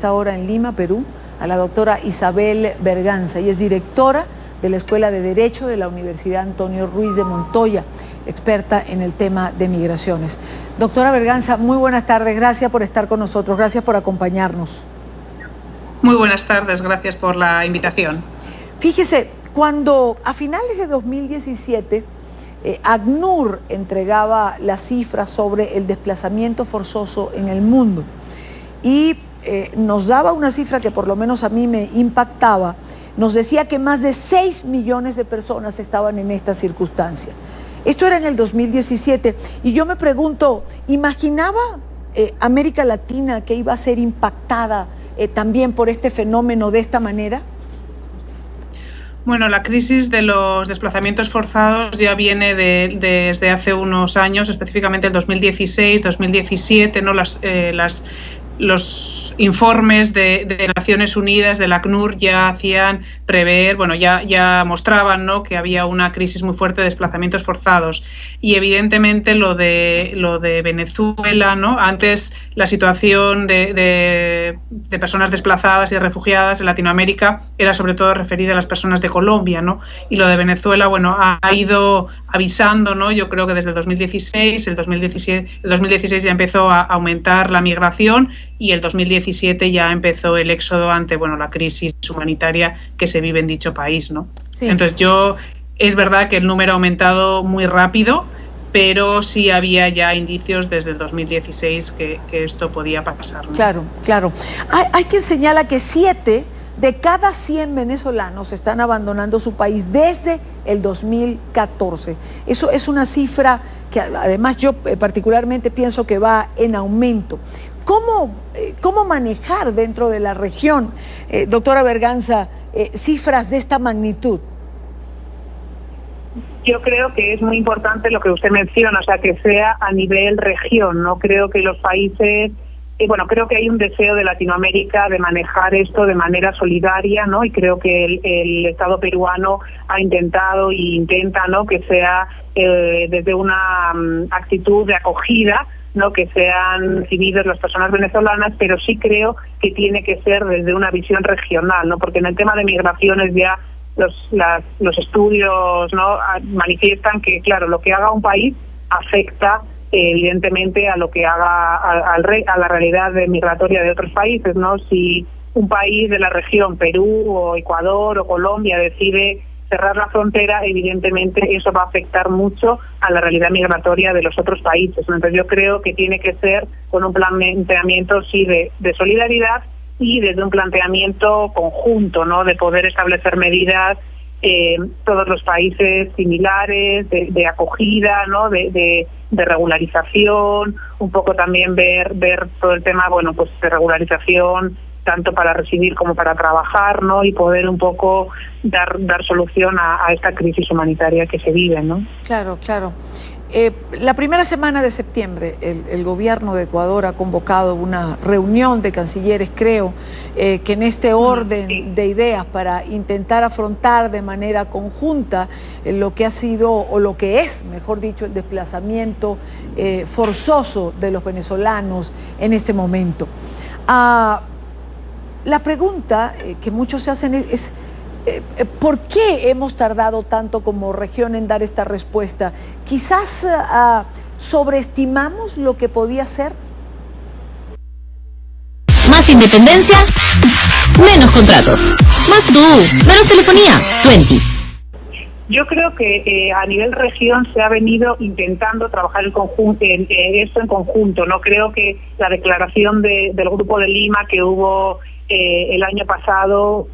esta hora en Lima, Perú, a la doctora Isabel Berganza. Ella es directora de la Escuela de Derecho de la Universidad Antonio Ruiz de Montoya, experta en el tema de migraciones. Doctora Berganza, muy buenas tardes, gracias por estar con nosotros, gracias por acompañarnos. Muy buenas tardes, gracias por la invitación. Fíjese, cuando a finales de 2017 ACNUR entregaba las cifras sobre el desplazamiento forzoso en el mundo y nos daba una cifra que por lo menos a mí me impactaba, nos decía que más de 6 millones de personas estaban en esta circunstancia. Esto era en el 2017 y yo me pregunto, ¿imaginaba América Latina que iba a ser impactada también por este fenómeno de esta manera? Bueno, la crisis de los desplazamientos forzados ya viene desde hace unos años, específicamente el 2016, 2017, ¿no? Los informes de Naciones Unidas, del ACNUR, ya hacían prever, bueno, ya mostraban, ¿no?, que había una crisis muy fuerte de desplazamientos forzados. Y evidentemente lo de Venezuela, ¿no? Antes la situación de personas desplazadas y refugiadas en Latinoamérica era sobre todo referida a las personas de Colombia, ¿no? Y lo de Venezuela, bueno, ha ido avisando, ¿no? Yo creo que desde el 2016, el 2016 ya empezó a aumentar la migración y el 2017 ya empezó el éxodo ante, bueno, la crisis humanitaria que se vive en dicho país, ¿no? Sí. Entonces es verdad que el número ha aumentado muy rápido, pero sí había ya indicios desde el 2016 que esto podía pasar, ¿no? Claro, claro. Hay quien señala que 7 de cada 100 venezolanos están abandonando su país desde el 2014. Eso es una cifra que además yo particularmente pienso que va en aumento. ¿Cómo manejar dentro de la región, doctora Berganza, cifras de esta magnitud? Yo creo que es muy importante lo que usted menciona, o sea, que sea a nivel región. No creo que los países, creo que hay un deseo de Latinoamérica de manejar esto de manera solidaria, ¿no? Y creo que el Estado peruano ha intentado e intenta, ¿no?, que sea desde una actitud de acogida, ¿no?, que sean recibidas las personas venezolanas, pero sí creo que tiene que ser desde una visión regional, ¿no? Porque en el tema de migraciones ya los estudios, ¿no?, manifiestan que, claro, lo que haga un país afecta evidentemente a lo que haga a la realidad migratoria de otros países, ¿no? Si un país de la región, Perú o Ecuador o Colombia, decide cerrar la frontera, evidentemente eso va a afectar mucho a la realidad migratoria de los otros países, ¿no? Entonces yo creo que tiene que ser con un planteamiento sí de solidaridad y desde un planteamiento conjunto, ¿no?, de poder establecer medidas todos los países similares, de acogida, ¿no?, de regularización, un poco también ver todo el tema, bueno, pues de regularización tanto para residir como para trabajar, ¿no?, y poder un poco dar solución a esta crisis humanitaria que se vive, ¿no? Claro, claro. La primera semana de septiembre el gobierno de Ecuador ha convocado una reunión de cancilleres, creo, que en este orden de ideas para intentar afrontar de manera conjunta lo que ha sido, o lo que es, mejor dicho, el desplazamiento forzoso de los venezolanos en este momento. La pregunta que muchos se hacen es ¿por qué hemos tardado tanto como región en dar esta respuesta? Quizás sobreestimamos lo que podía ser. Más independencia, menos contratos. Más tú, menos telefonía. 20. Yo creo que a nivel región se ha venido intentando trabajar esto en conjunto. No creo que la declaración del Grupo de Lima que hubo el año pasado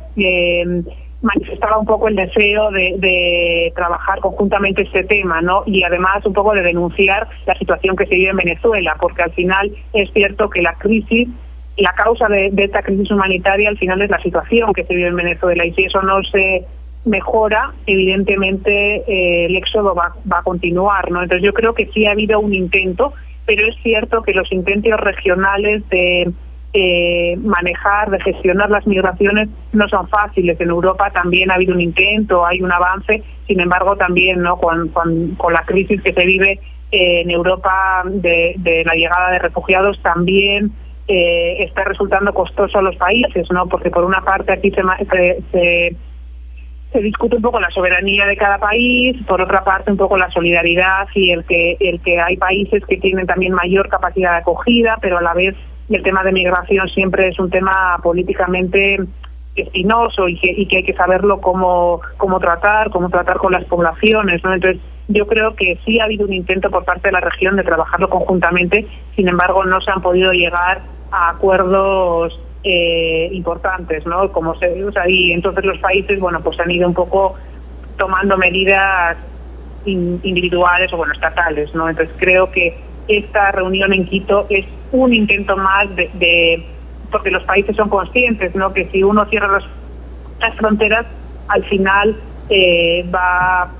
manifestaba un poco el deseo de trabajar conjuntamente este tema, ¿no? Y además un poco de denunciar la situación que se vive en Venezuela, porque al final es cierto que la causa de esta crisis humanitaria al final es la situación que se vive en Venezuela, y si eso no se mejora, evidentemente el éxodo va a continuar, ¿no? Entonces yo creo que sí ha habido un intento, pero es cierto que los intentos regionales de manejar, de gestionar las migraciones no son fáciles. En Europa también ha habido un intento, hay un avance, sin embargo también, ¿no?, con la crisis que se vive en Europa de la llegada de refugiados, también está resultando costoso a los países, ¿no? Porque por una parte aquí se discute un poco la soberanía de cada país, por otra parte un poco la solidaridad y el que hay países que tienen también mayor capacidad de acogida, pero a la vez el tema de migración siempre es un tema políticamente espinoso y que hay que saberlo cómo tratar con las poblaciones, ¿no? Entonces yo creo que sí ha habido un intento por parte de la región de trabajarlo conjuntamente, sin embargo no se han podido llegar a acuerdos importantes, ¿no? Y entonces los países, bueno, pues han ido un poco tomando medidas individuales o estatales, ¿no? Entonces creo que esta reunión en Quito es un intento más porque los países son conscientes, ¿no? Que si uno cierra las fronteras, al final va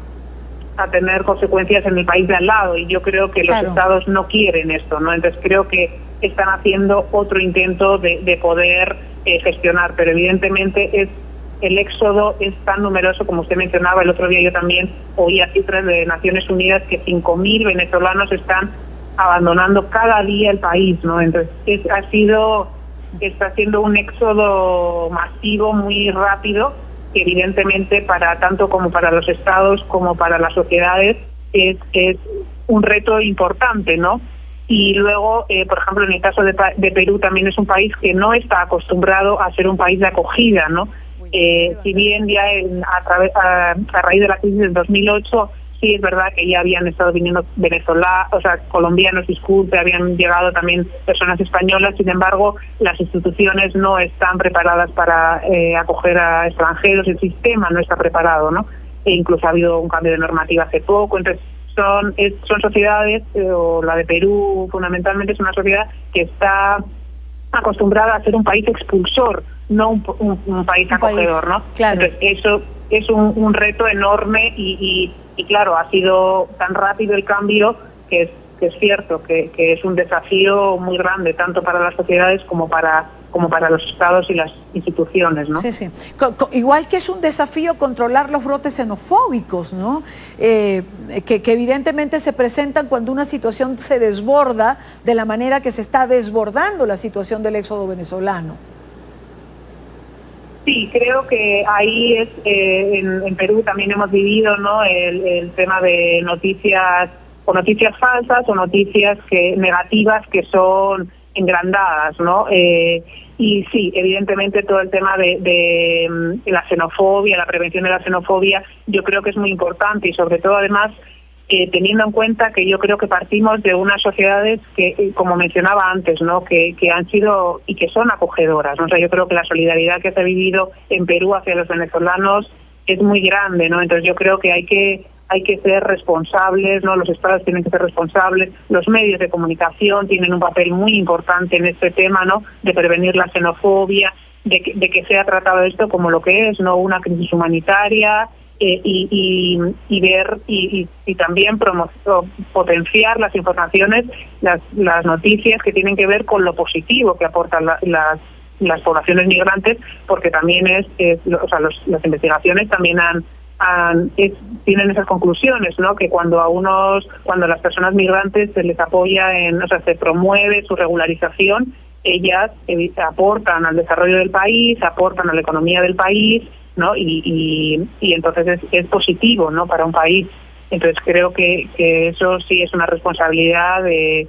a tener consecuencias en el país de al lado, y yo creo que los estados no quieren esto, ¿no? Entonces creo que están haciendo otro intento de poder gestionar, pero evidentemente el éxodo es tan numeroso, como usted mencionaba. El otro día yo también oía cifras de Naciones Unidas que 5.000 venezolanos están abandonando cada día el país, ¿no? Entonces está siendo un éxodo masivo muy rápido, que evidentemente tanto como para los estados como para las sociedades es un reto importante, ¿no? Y luego, por ejemplo, en el caso de Perú, también es un país que no está acostumbrado a ser un país de acogida, ¿no? Si bien ya a raíz de la crisis del 2008, sí es verdad que ya habían estado viniendo colombianos, habían llegado también personas españolas. Sin embargo, las instituciones no están preparadas para acoger a extranjeros, el sistema no está preparado, ¿no? E incluso ha habido un cambio de normativa hace poco. Entonces son sociedades, o la de Perú fundamentalmente es una sociedad que está acostumbrada a ser un país expulsor, no un país acogedor, ¿no? Claro. Entonces eso es un reto enorme y claro, ha sido tan rápido el cambio que es cierto que es un desafío muy grande, tanto para las sociedades como para los estados y las instituciones, ¿no? Sí. Igual que es un desafío controlar los brotes xenofóbicos, ¿no? Que evidentemente se presentan cuando una situación se desborda de la manera que se está desbordando la situación del éxodo venezolano. Sí, creo que ahí en Perú también hemos vivido, ¿no? El tema de noticias falsas o noticias negativas que son engrandadas, ¿no? Y sí, evidentemente todo el tema de la xenofobia, la prevención de la xenofobia, yo creo que es muy importante, y sobre todo además teniendo en cuenta que yo creo que partimos de unas sociedades que, como mencionaba antes, ¿no? Que han sido y que son acogedoras, ¿no? O sea, yo creo que la solidaridad que se ha vivido en Perú hacia los venezolanos es muy grande, ¿no? Entonces yo creo que hay que ser responsables, ¿no? Los estados tienen que ser responsables, los medios de comunicación tienen un papel muy importante en este tema, ¿no? De prevenir la xenofobia, de que sea tratado esto como lo que es, ¿no? Una crisis humanitaria, y ver y también potenciar las informaciones, las noticias que tienen que ver con lo positivo que aportan las poblaciones migrantes, porque también las investigaciones también tienen esas conclusiones, ¿no? Que cuando las personas migrantes se les apoya se promueve su regularización, ellas aportan al desarrollo del país, aportan a la economía del país, ¿no? Y entonces es positivo, ¿no? Para un país. Entonces creo que eso sí es una responsabilidad de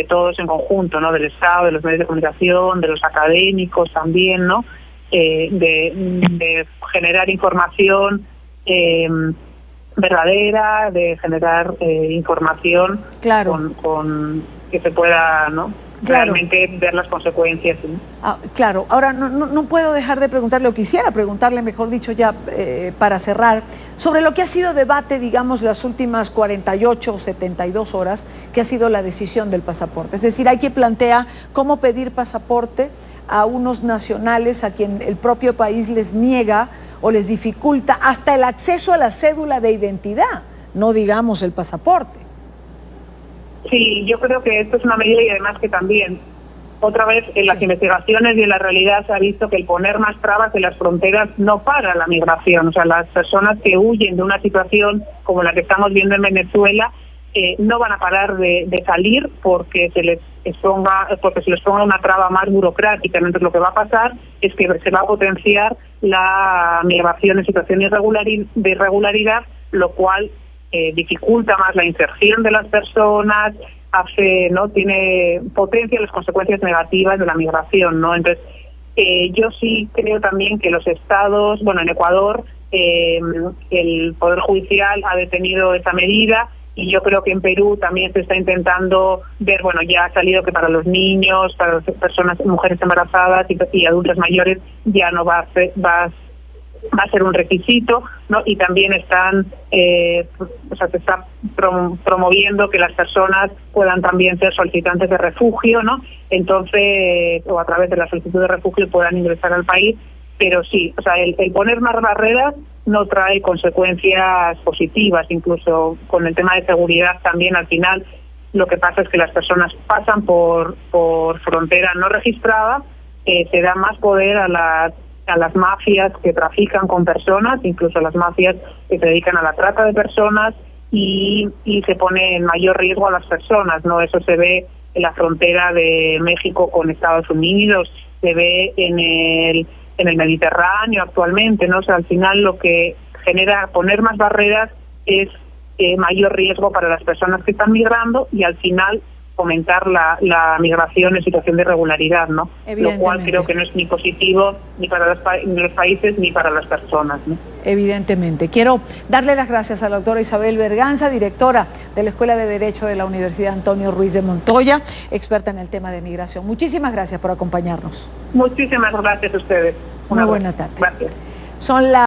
todos en conjunto, ¿no? Del Estado, de los medios de comunicación, de los académicos también, ¿no? De generar información verdadera, de generar información con que se pueda, ¿no? Claro. Realmente ver las consecuencias, ¿sí? Claro, ahora no puedo dejar de preguntarle, o quisiera preguntarle, mejor dicho, ya para cerrar, sobre lo que ha sido debate, digamos, las últimas 48 o 72 horas, que ha sido la decisión del pasaporte. Es decir, hay quien plantea cómo pedir pasaporte a unos nacionales a quien el propio país les niega o les dificulta hasta el acceso a la cédula de identidad, no digamos el pasaporte. Sí, yo creo que esto es una medida, y además que también, otra vez, en las investigaciones y en la realidad se ha visto que el poner más trabas en las fronteras no para la migración. O sea, las personas que huyen de una situación como la que estamos viendo en Venezuela, no van a parar de salir porque se les ponga una traba más burocrática. Entonces lo que va a pasar es que se va a potenciar la migración en situación de irregularidad, lo cual dificulta más la inserción de las personas, potencia las consecuencias negativas de la migración, ¿no? Entonces yo sí creo también que los estados, en Ecuador el Poder Judicial ha detenido esa medida, y yo creo que en Perú también se está intentando ver, ya ha salido que para los niños, para las personas, mujeres embarazadas y adultos mayores ya no va a ser un requisito, ¿no? Y también están, se está promoviendo que las personas puedan también ser solicitantes de refugio, ¿no? Entonces, o a través de la solicitud de refugio puedan ingresar al país. Pero sí, el poner más barreras no trae consecuencias positivas. Incluso con el tema de seguridad también, al final lo que pasa es que las personas pasan por frontera no registrada, se da más poder a las mafias que trafican con personas, incluso a las mafias que se dedican a la trata de personas, y se pone en mayor riesgo a las personas, ¿no? Eso se ve en la frontera de México con Estados Unidos, se ve en el Mediterráneo actualmente, ¿no? Al final lo que genera poner más barreras es mayor riesgo para las personas que están migrando, y al final fomentar la migración en situación de irregularidad, ¿no? Lo cual creo que no es ni positivo ni para los países ni para las personas, ¿no? Evidentemente. Quiero darle las gracias a la doctora Isabel Berganza, directora de la Escuela de Derecho de la Universidad Antonio Ruiz de Montoya, experta en el tema de migración. Muchísimas gracias por acompañarnos. Muchísimas gracias a ustedes. Muy buena tarde. Gracias. Son las